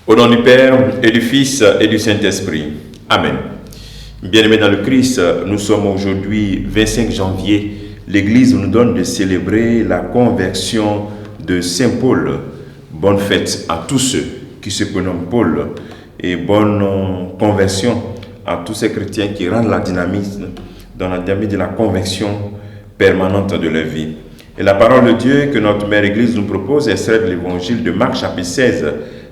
Au nom du Père et du Fils et du Saint-Esprit. Amen. Bien-aimés dans le Christ, nous sommes aujourd'hui 25 janvier. L'Église nous donne de célébrer la conversion de Saint Paul. Bonne fête à tous ceux qui se prénomment Paul et bonne conversion à tous ces chrétiens qui rendent la dynamisme dans la dynamique de la conversion permanente de leur vie. Et la parole de Dieu que notre Mère Église nous propose est celle de l'Évangile de Marc chapitre 16,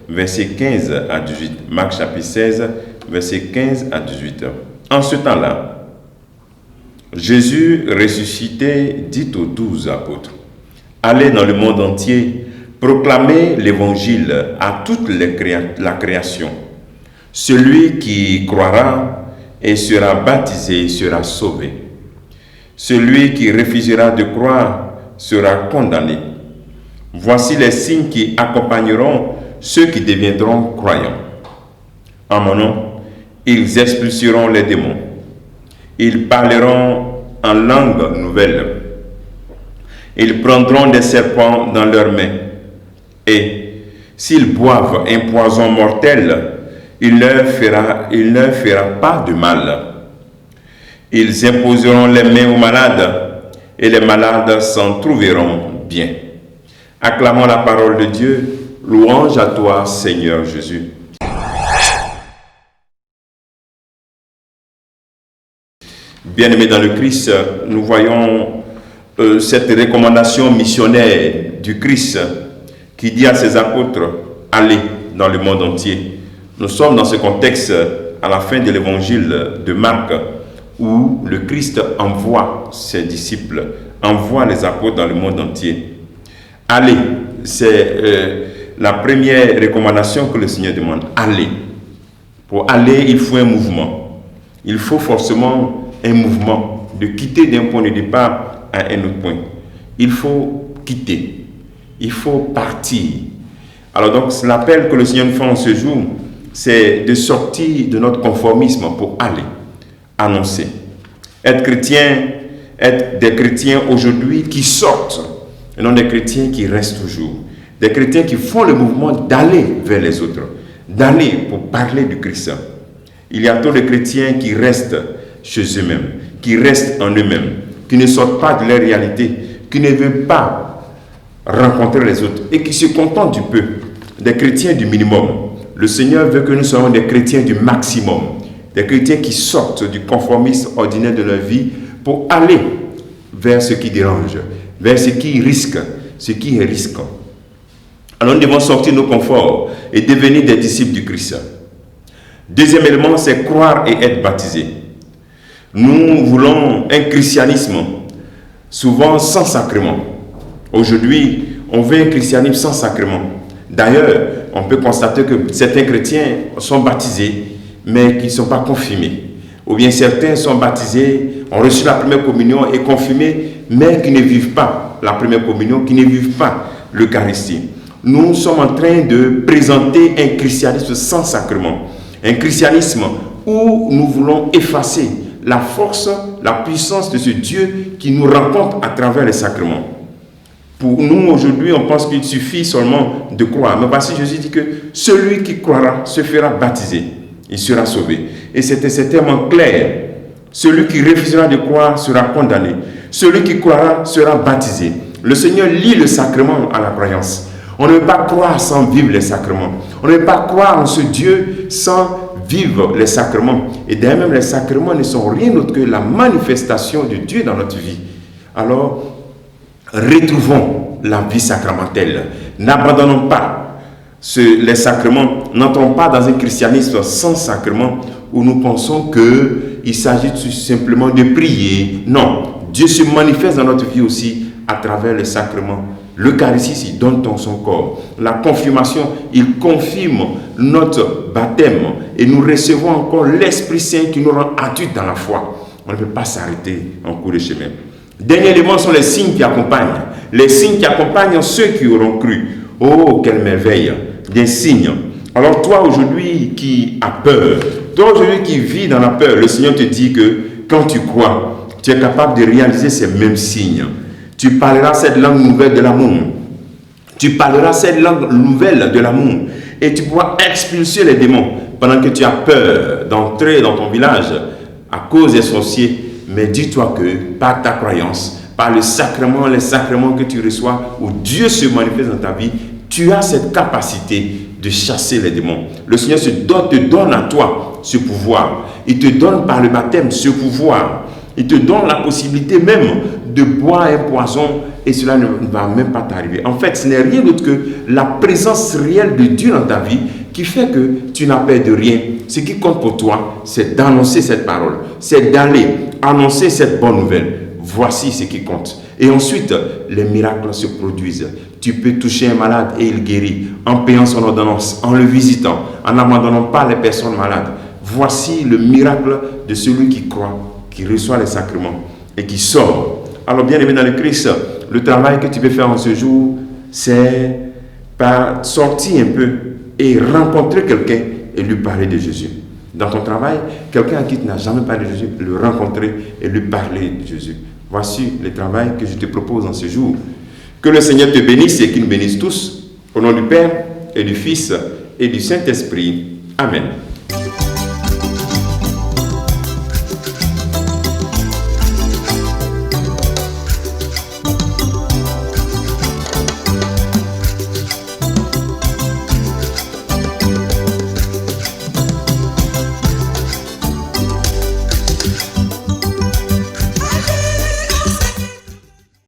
versets 15 à 18. Marc chapitre 16, versets 15 à 18. En ce temps-là, Jésus ressuscité dit aux 12 apôtres, « Allez dans le monde entier, proclamez l'Évangile à toute la création. Celui qui croira et sera baptisé sera sauvé. Celui qui refusera de croire sera condamné. Voici les signes qui accompagneront ceux qui deviendront croyants. En mon nom, ils expulseront les démons. Ils parleront en langue nouvelle. Ils prendront des serpents dans leurs mains. Et s'ils boivent un poison mortel, il ne leur fera pas de mal. Ils imposeront les mains aux malades et les malades s'en trouveront bien. » Acclamons la parole de Dieu. Louange à toi, Seigneur Jésus. Bien-aimés dans le Christ, nous voyons cette recommandation missionnaire du Christ qui dit à ses apôtres, « Allez dans le monde entier ». Nous sommes dans ce contexte à la fin de l'évangile de Marc où le Christ envoie ses disciples, envoie les apôtres dans le monde entier. Allez, c'est la première recommandation que le Seigneur demande. Allez. Pour aller, il faut un mouvement. Il faut forcément un mouvement de quitter d'un point de départ à un autre point. Il faut quitter. Il faut partir. Alors donc, l'appel que le Seigneur nous fait en ce jour, c'est de sortir de notre conformisme pour aller annoncer. Être chrétien, être des chrétiens aujourd'hui qui sortent, et non des chrétiens qui restent toujours. Des chrétiens qui font le mouvement d'aller vers les autres, d'aller pour parler du Christ. Il y a trop de chrétiens qui restent chez eux-mêmes, qui restent en eux-mêmes, qui ne sortent pas de leur réalité, qui ne veulent pas rencontrer les autres et qui se contentent du peu, des chrétiens du minimum. Le Seigneur veut que nous soyons des chrétiens du maximum, des chrétiens qui sortent du conformisme ordinaire de leur vie pour aller vers ce qui dérange, vers ce qui risque, ce qui est risquant. Alors nous devons sortir de nos conforts et devenir des disciples du Christ. Deuxième élément, c'est croire et être baptisé. Nous voulons un christianisme souvent sans sacrement. Aujourd'hui, on veut un christianisme sans sacrement. D'ailleurs, on peut constater que certains chrétiens sont baptisés, mais qui ne sont pas confirmés. Ou bien certains sont baptisés, ont reçu la première communion et confirmés, mais qui ne vivent pas la première communion, qui ne vivent pas l'Eucharistie. Nous sommes en train de présenter un christianisme sans sacrement. Un christianisme où nous voulons effacer la force, la puissance de ce Dieu qui nous rencontre à travers les sacrements. Pour nous, aujourd'hui, on pense qu'il suffit seulement de croire. Mais voici, Jésus dit que celui qui croira se fera baptiser. Il sera sauvé. Et c'est tellement clair. Celui qui refusera de croire sera condamné. Celui qui croira sera baptisé. Le Seigneur lie le sacrement à la croyance. On ne peut pas croire sans vivre les sacrements. On ne peut pas croire en ce Dieu sans vivre les sacrements. Et d'ailleurs, même les sacrements ne sont rien d'autre que la manifestation de Dieu dans notre vie. Alors, retrouvons la vie sacramentelle. N'abandonnons pas les sacrements. N'entrons pas dans un christianisme sans sacrement où nous pensons qu'il s'agit tout simplement de prier. Non, Dieu se manifeste dans notre vie aussi à travers les sacrements. L'Eucharistie, il donne son corps. La confirmation, il confirme notre baptême. Et nous recevons encore l'Esprit Saint qui nous rend adultes dans la foi. On ne peut pas s'arrêter en cours de chemin. Dernier élément sont les signes qui accompagnent. Les signes qui accompagnent ceux qui auront cru. Oh, quelle merveille! Des signes. Alors toi aujourd'hui qui as peur, toi aujourd'hui qui vis dans la peur, le Seigneur te dit que quand tu crois, tu es capable de réaliser ces mêmes signes. Tu parleras cette langue nouvelle de l'amour. Tu parleras cette langue nouvelle de l'amour. Et tu pourras expulser les démons pendant que tu as peur d'entrer dans ton village à cause des sorciers. Mais dis-toi que par ta croyance, par les sacrements que tu reçois, où Dieu se manifeste dans ta vie, tu as cette capacité de chasser les démons. Le Seigneur te donne à toi ce pouvoir. Il te donne par le baptême ce pouvoir. Il te donne la possibilité même de boire un poison et cela ne va même pas t'arriver. En fait, ce n'est rien d'autre que la présence réelle de Dieu dans ta vie qui fait que tu n'as peur de rien. Ce qui compte pour toi, c'est d'annoncer cette parole. C'est d'aller annoncer cette bonne nouvelle. Voici ce qui compte. Et ensuite, les miracles se produisent. Tu peux toucher un malade et il guérit en payant son ordonnance, en le visitant, en n'abandonnant pas les personnes malades. Voici le miracle de celui qui croit, qui reçoit les sacrements et qui sort. Alors, bien aimé dans le Christ, le travail que tu peux faire en ce jour, c'est par sortir un peu et rencontrer quelqu'un et lui parler de Jésus. Dans ton travail, quelqu'un à qui tu n'as jamais parlé de Jésus, le rencontrer et lui parler de Jésus. Voici le travail que je te propose en ce jour. Que le Seigneur te bénisse et qu'il nous bénisse tous. Au nom du Père et du Fils et du Saint-Esprit. Amen.